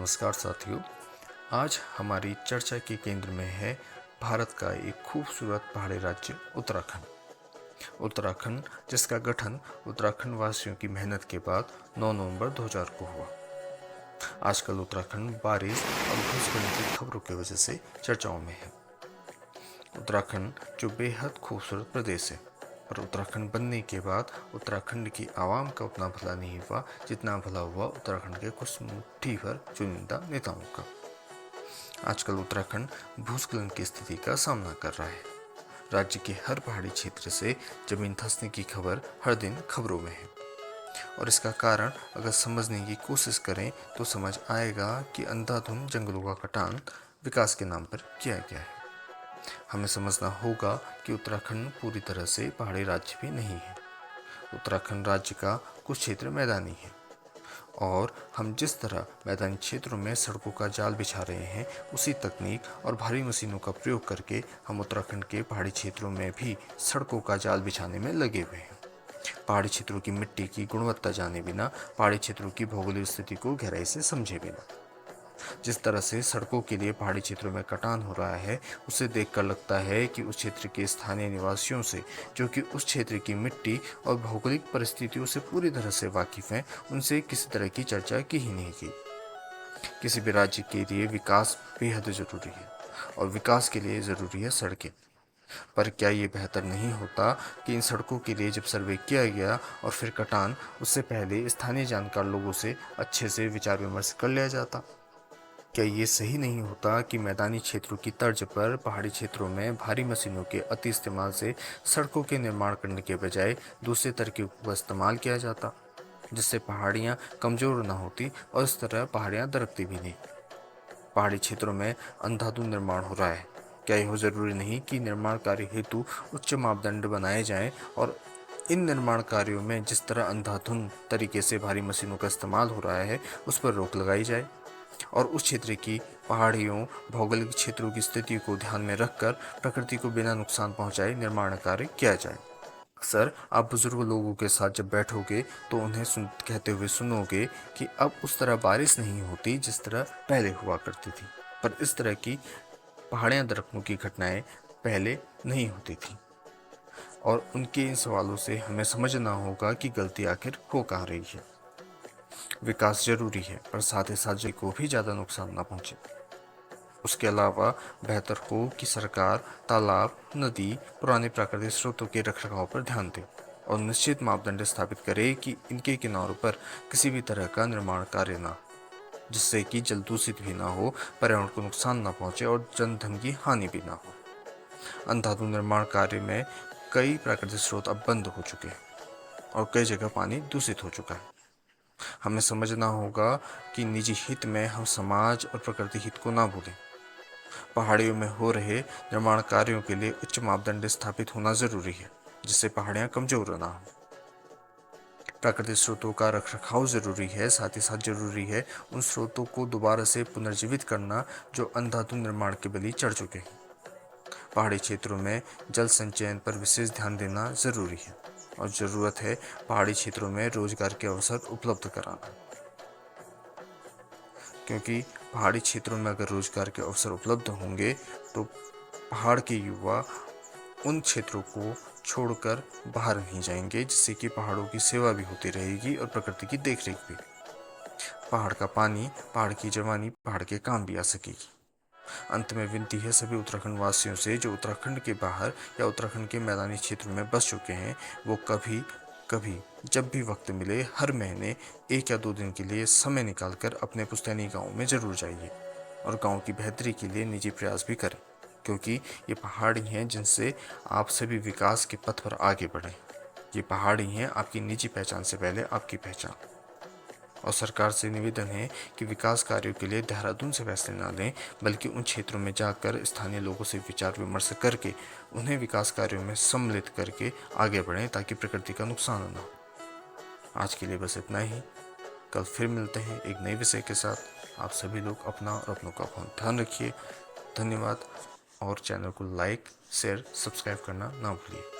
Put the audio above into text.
नमस्कार साथियों। आज हमारी चर्चा के केंद्र में है भारत का एक खूबसूरत पहाड़ी राज्य उत्तराखंड। उत्तराखंड जिसका गठन उत्तराखंड वासियों की मेहनत के बाद 9 नवंबर 2000 को हुआ। आजकल उत्तराखंड बारिश और भूस्खलन की खबरों की वजह से चर्चाओं में है। उत्तराखंड जो बेहद खूबसूरत प्रदेश है, पर उत्तराखंड बनने के बाद उत्तराखंड की आवाम का उतना भला नहीं हुआ जितना भला हुआ उत्तराखंड के कुछ मुट्ठी भर चुनिंदा नेताओं का। आजकल उत्तराखंड भूस्खलन की स्थिति का सामना कर रहा है। राज्य के हर पहाड़ी क्षेत्र से जमीन धंसने की खबर हर दिन खबरों में है, और इसका कारण अगर समझने की कोशिश करें तो समझ आएगा कि अंधाधुंध जंगलों का कटान विकास के नाम पर किया गया है। हमें समझना होगा कि उत्तराखंड पूरी तरह से पहाड़ी राज्य भी नहीं है। उत्तराखंड राज्य का कुछ क्षेत्र मैदानी है, और हम जिस तरह मैदानी क्षेत्रों में सड़कों का जाल बिछा रहे हैं, उसी तकनीक और भारी मशीनों का प्रयोग करके हम उत्तराखंड के पहाड़ी क्षेत्रों में भी सड़कों का जाल बिछाने में लगे हुए हैं। पहाड़ी क्षेत्रों की मिट्टी की गुणवत्ता जाने बिना, पहाड़ी क्षेत्रों की भौगोलिक स्थिति को गहराई से समझे बिना, जिस तरह से सड़कों के लिए पहाड़ी क्षेत्रों में कटान हो रहा है, उसे देखकर लगता है कि उस क्षेत्र के स्थानीय निवासियों से, जो कि उस क्षेत्र की मिट्टी और भौगोलिक परिस्थितियों से पूरी तरह से वाकिफ हैं, उनसे किसी तरह की चर्चा की ही नहीं की। किसी भी राज्य के लिए विकास बेहद जरूरी है, और विकास के लिए जरूरी है सड़कें। पर क्या ये बेहतर नहीं होता कि इन सड़कों के लिए जब सर्वे किया गया और फिर कटान, उससे पहले स्थानीय जानकार लोगों से अच्छे से विचार विमर्श कर लिया जाता? क्या ये सही नहीं होता कि मैदानी क्षेत्रों की तर्ज पर पहाड़ी क्षेत्रों में भारी मशीनों के अति इस्तेमाल से सड़कों के निर्माण करने के बजाय दूसरे तरीकों का इस्तेमाल किया जाता, जिससे पहाड़ियाँ कमजोर न होती और इस तरह पहाड़ियाँ दरकती भी नहीं? पहाड़ी क्षेत्रों में अंधाधुंध निर्माण हो रहा है। क्या यह जरूरी नहीं कि निर्माण कार्य हेतु उच्च मापदंड बनाए जाएं, और इन निर्माण कार्यों में जिस तरह अंधाधुंध तरीके से भारी मशीनों का इस्तेमाल हो रहा है, उस पर रोक लगाई जाए, और उस क्षेत्र की पहाड़ियों भौगोलिक क्षेत्रों की स्थिति को ध्यान में रखकर प्रकृति को बिना नुकसान पहुंचाए निर्माण कार्य किया जाए। अक्सर आप बुजुर्ग लोगों के साथ जब बैठोगे तो उन्हें कहते हुए सुनोगे कि अब उस तरह बारिश नहीं होती जिस तरह पहले हुआ करती थी, पर इस तरह की पहाड़ियां दरकने की घटनाएं पहले नहीं होती थी। और उनके इन सवालों से हमें समझना होगा कि गलती आखिर हो कहाँ रही है। विकास जरूरी है, पर साथ ही साथ को भी ज़्यादा नुकसान ना पहुंचे। उसके अलावा बेहतर हो कि सरकार तालाब, नदी, पुराने प्राकृतिक स्रोतों के रखरखाव पर ध्यान दे और निश्चित मापदंड स्थापित करे कि इनके किनारों पर किसी भी तरह का निर्माण कार्य ना, जिससे कि जल दूषित भी ना हो, पर्यावरण को नुकसान ना पहुंचे और जन धन की हानि भी ना हो। अंधाधुंध निर्माण कार्य में कई प्राकृतिक स्रोत अब बंद हो चुके हैं, और कई जगह पानी दूषित हो चुका है। हमें समझना होगा कि निजी हित में हम समाज और प्रकृति हित को ना भूलें। पहाड़ियों में हो रहे निर्माण कार्यों के लिए उच्च मापदंड स्थापित होना जरूरी है, जिससे पहाड़ियां कमजोर ना हो। प्राकृतिक स्रोतों का रखरखाव जरूरी है, साथ ही साथ जरूरी है उन स्रोतों को दोबारा से पुनर्जीवित करना जो अंधाधुंध निर्माण के बलि चढ़ चुके हैं। पहाड़ी क्षेत्रों में जल संचयन पर विशेष ध्यान देना जरूरी है, और जरूरत है पहाड़ी क्षेत्रों में रोजगार के अवसर उपलब्ध कराना, क्योंकि पहाड़ी क्षेत्रों में अगर रोजगार के अवसर उपलब्ध होंगे तो पहाड़ के युवा उन क्षेत्रों को छोड़कर बाहर नहीं जाएंगे, जिससे कि पहाड़ों की सेवा भी होती रहेगी और प्रकृति की देखरेख भी। पहाड़ का पानी, पहाड़ की जवानी पहाड़ के काम भी आ सकेगी। अंत में विनती है सभी उत्तराखंड वासियों से, जो उत्तराखंड के बाहर या उत्तराखंड के मैदानी क्षेत्रों में बस चुके हैं, वो कभी कभी जब भी वक्त मिले हर महीने 1 या 2 दिन के लिए समय निकालकर अपने पुश्तैनी गांव में जरूर जाइए, और गांव की बेहतरी के लिए निजी प्रयास भी करें, क्योंकि ये पहाड़ी हैं जिनसे आप सभी विकास के पथ पर आगे बढ़ें। ये पहाड़ी हैं आपकी निजी पहचान से पहले आपकी पहचान। और सरकार से निवेदन है कि विकास कार्यों के लिए देहरादून से फैसले न लें, बल्कि उन क्षेत्रों में जाकर स्थानीय लोगों से विचार विमर्श करके उन्हें विकास कार्यों में सम्मिलित करके आगे बढ़ें, ताकि प्रकृति का नुकसान न हो। आज के लिए बस इतना ही। कल फिर मिलते हैं एक नए विषय के साथ। आप सभी लोग अपना और अपनों का बहुत ध्यान रखिए। धन्यवाद, और चैनल को लाइक, शेयर, सब्सक्राइब करना ना भूलिए।